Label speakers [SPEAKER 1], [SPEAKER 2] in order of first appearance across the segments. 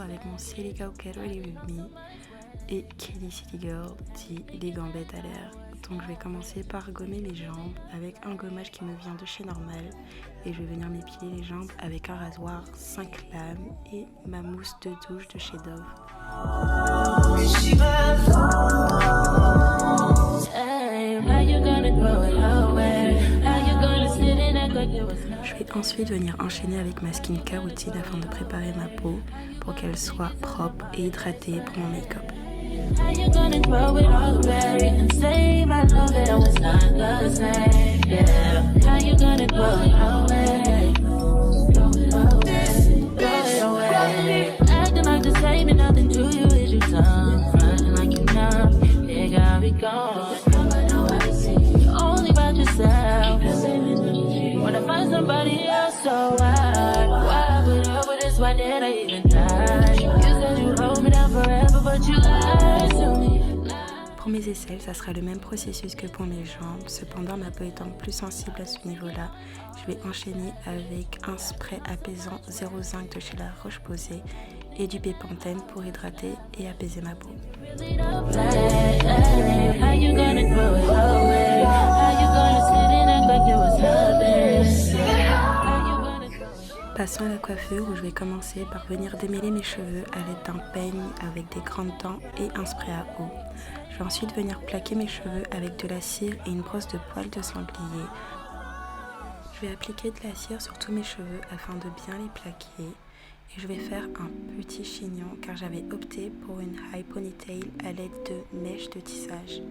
[SPEAKER 1] avec mon Silly Girl Get Ready With Me et Kelly City Girl dit les gambettes à l'air. Donc je vais commencer par gommer mes jambes avec un gommage qui me vient de chez Normal et je vais venir m'épiler les jambes avec un rasoir 5 lames et ma mousse de douche de chez Dove. Je vais ensuite venir enchaîner avec ma skincare routine afin de préparer ma peau pour qu'elle soit propre et hydratée pour mon make-up. Pour mes aisselles, ça sera le même processus que pour mes jambes. Cependant, ma peau étant plus sensible à ce niveau-là, je vais enchaîner avec un spray apaisant 0,5 de chez La Roche-Posay et du Bepanthen pour hydrater et apaiser ma peau. Passons à la coiffure où je vais commencer par venir démêler mes cheveux à l'aide d'un peigne avec des grandes dents et un spray à eau. Je vais ensuite venir plaquer mes cheveux avec de la cire et une brosse de poils de sanglier. Je vais appliquer de la cire sur tous mes cheveux afin de bien les plaquer. Et je vais faire un petit chignon car j'avais opté pour une high ponytail à l'aide de mèches de tissage.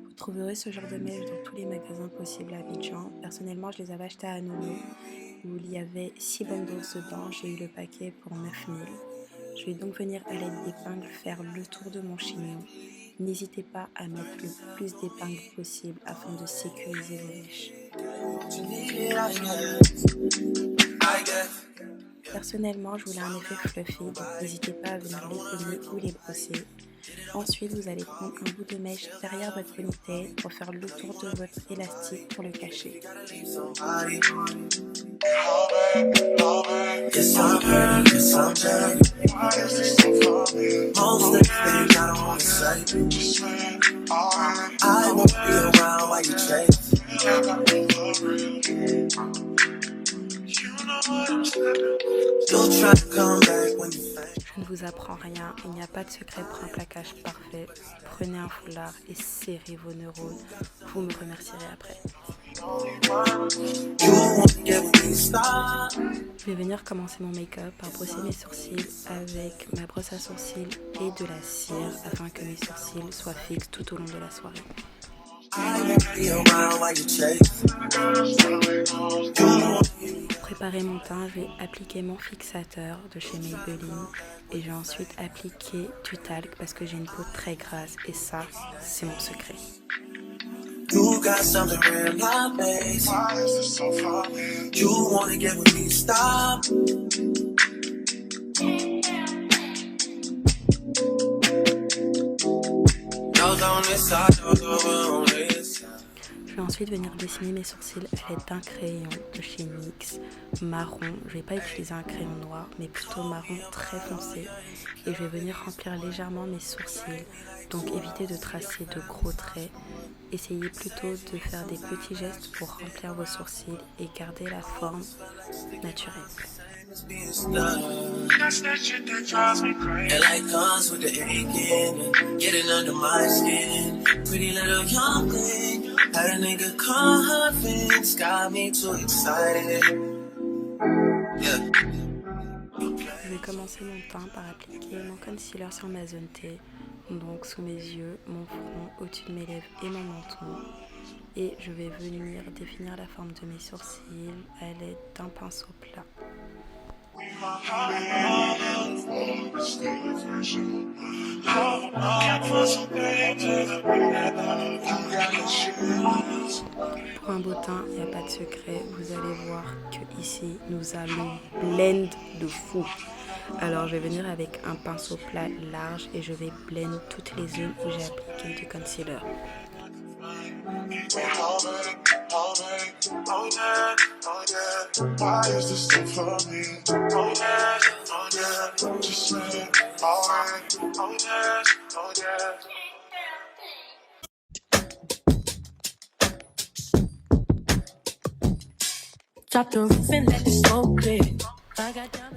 [SPEAKER 1] Vous trouverez ce genre de mèches dans tous les magasins possibles à Abidjan. Personnellement, je les avais achetées à Anono où il y avait 6 bundles dedans. J'ai eu le paquet pour 9 000. Je vais donc venir à l'aide d'épingles faire le tour de mon chignon. N'hésitez pas à mettre le plus d'épingles possible afin de sécuriser vos mèches. Personnellement, je voulais un effet fluffy, donc n'hésitez pas à venir les peigner ou les brosser. Ensuite, vous allez prendre un bout de mèche derrière votre ponytail pour faire le tour de votre élastique pour le cacher. Je ne vous apprends rien, il n'y a pas de secret pour un plaquage parfait. Prenez un foulard et serrez vos neurones, vous me remercierez après. Je vais venir commencer mon make-up par brosser mes sourcils avec ma brosse à sourcils et de la cire afin que mes sourcils soient fixes tout au long de la soirée. Pour préparer mon teint, je vais appliquer mon fixateur de chez Maybelline et je vais ensuite appliquer du talc parce que j'ai une peau très grasse et ça, c'est mon secret. Je vais ensuite venir dessiner mes sourcils à l'aide d'un crayon de chez NYX marron. Je ne vais pas utiliser un crayon noir, mais plutôt marron très foncé. Et je vais venir remplir légèrement mes sourcils. Donc évitez de tracer de gros traits. Essayez plutôt de faire des petits gestes pour remplir vos sourcils et garder la forme naturelle. Je vais commencer mon teint par appliquer mon concealer sur ma zone T, donc sous mes yeux, mon front, au-dessus de mes lèvres et mon menton. Et je vais venir définir la forme de mes sourcils à l'aide d'un pinceau plat. Pour un beau teint, il n'y a pas de secret. Vous allez voir que ici, nous allons blend de fou. Alors, je vais venir avec un pinceau plat large et je vais blend toutes les zones où j'ai appliqué du concealer.
[SPEAKER 2] Oh yeah, oh yeah. Why is this so funny? Oh yeah, oh yeah. Just say alright. Oh yeah, oh yeah.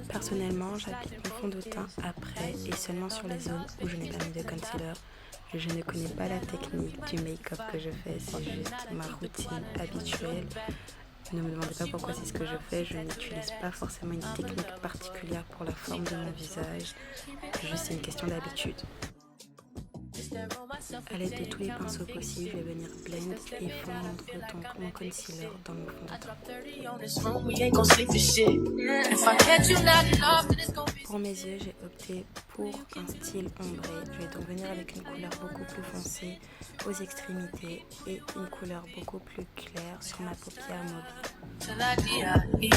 [SPEAKER 1] Personnellement, j'applique mon fond de teint après et seulement sur les zones où je n'ai pas mis de concealer. Je ne connais pas la technique du make-up que je fais, c'est juste ma routine habituelle. Ne me demandez pas pourquoi c'est ce que je fais, je n'utilise pas forcément une technique particulière pour la forme de mon visage, juste c'est une question d'habitude. A l'aide de tous les pinceaux possibles, je vais venir blend et fondre donc mon concealer dans mon fond de teint. Pour mes yeux, j'ai opté pour un style ombré. Je vais donc venir avec une couleur beaucoup plus foncée aux extrémités et une couleur beaucoup plus claire sur ma paupière mobile.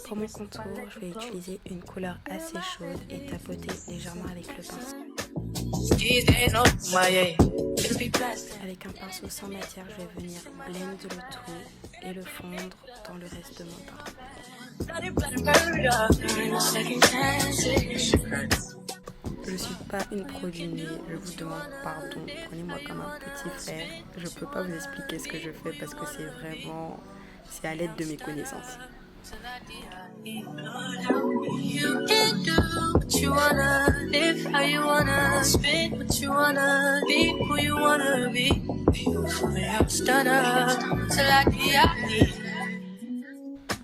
[SPEAKER 1] Pour mon contour, je vais utiliser une couleur assez chaude et tapoter légèrement avec le pinceau. Avec un pinceau sans matière, je vais venir blend le tout et le fondre dans le reste de mon teint. Je suis pas une pro du nez, je vous demande pardon, prenez-moi comme un petit frère. Je peux pas vous expliquer ce que je fais parce que c'est à l'aide de mes connaissances.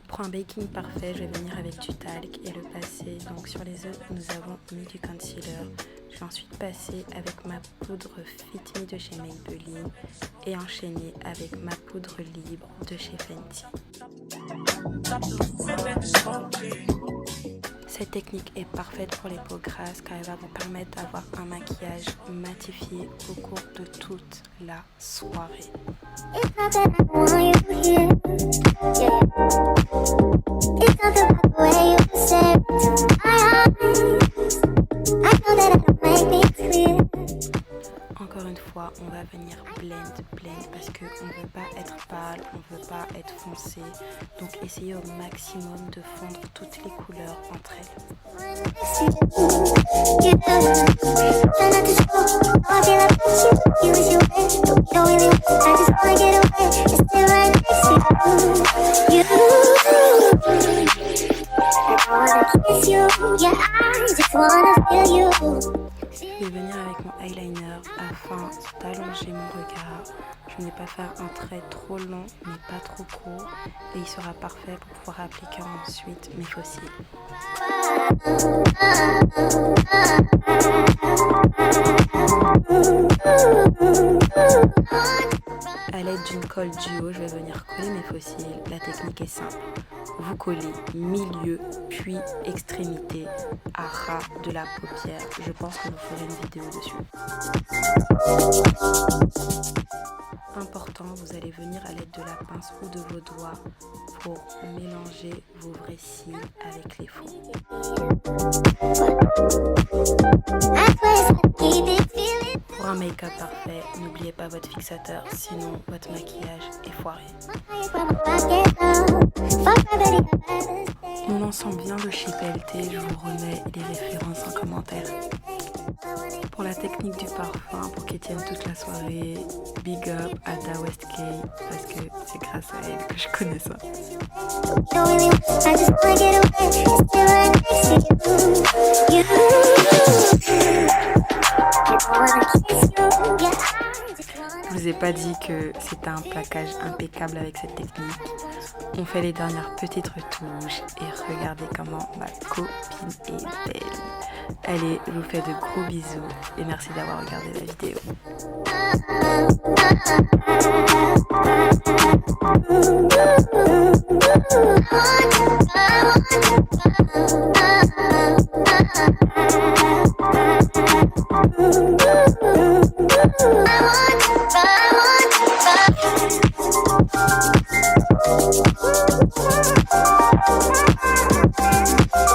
[SPEAKER 1] Pour un baking parfait, je vais venir avec du talc et le passer donc sur les zones où nous avons mis du concealer. Je vais ensuite passer avec ma poudre Fit Me de chez Maybelline et enchaîner avec ma poudre libre de chez Fenty. Cette technique est parfaite pour les peaux grasses car elle va vous permettre d'avoir un maquillage matifié au cours de toute la soirée. Encore une fois, on va venir blend parce qu'on ne veut pas être pâle, on ne veut pas être foncé. Donc essayez au maximum de fondre toutes les couleurs entre elles. Je vais venir avec mon eyeliner afin d'allonger mon regard. Je ne vais pas faire un trait trop long mais pas trop court et il sera parfait pour pouvoir appliquer ensuite mes fossiles. A l'aide d'une colle duo, je vais venir coller mes fossiles. La technique est simple. Vous collez milieu puis extrémité à ras de la paupière. Je pense que vous ferez une vidéo dessus. Important, vous allez venir à l'aide de la pince ou de vos doigts pour mélanger vos vrais cils avec les faux. Pour un make-up parfait, n'oubliez pas votre fixateur, sinon votre maquillage est foiré. Mon ensemble vient de chez PLT, je vous remets les références en commentaire. Pour la technique du parfum, pour qu'elle tienne toute la soirée, big up à Da Westgate, parce que c'est grâce à elle que je connais ça. Je vous ai pas dit que c'était un plaquage impeccable avec cette technique. On fait les dernières petites retouches et regardez comment ma copine est belle. Allez, je vous fais de gros bisous et merci d'avoir regardé la vidéo. I want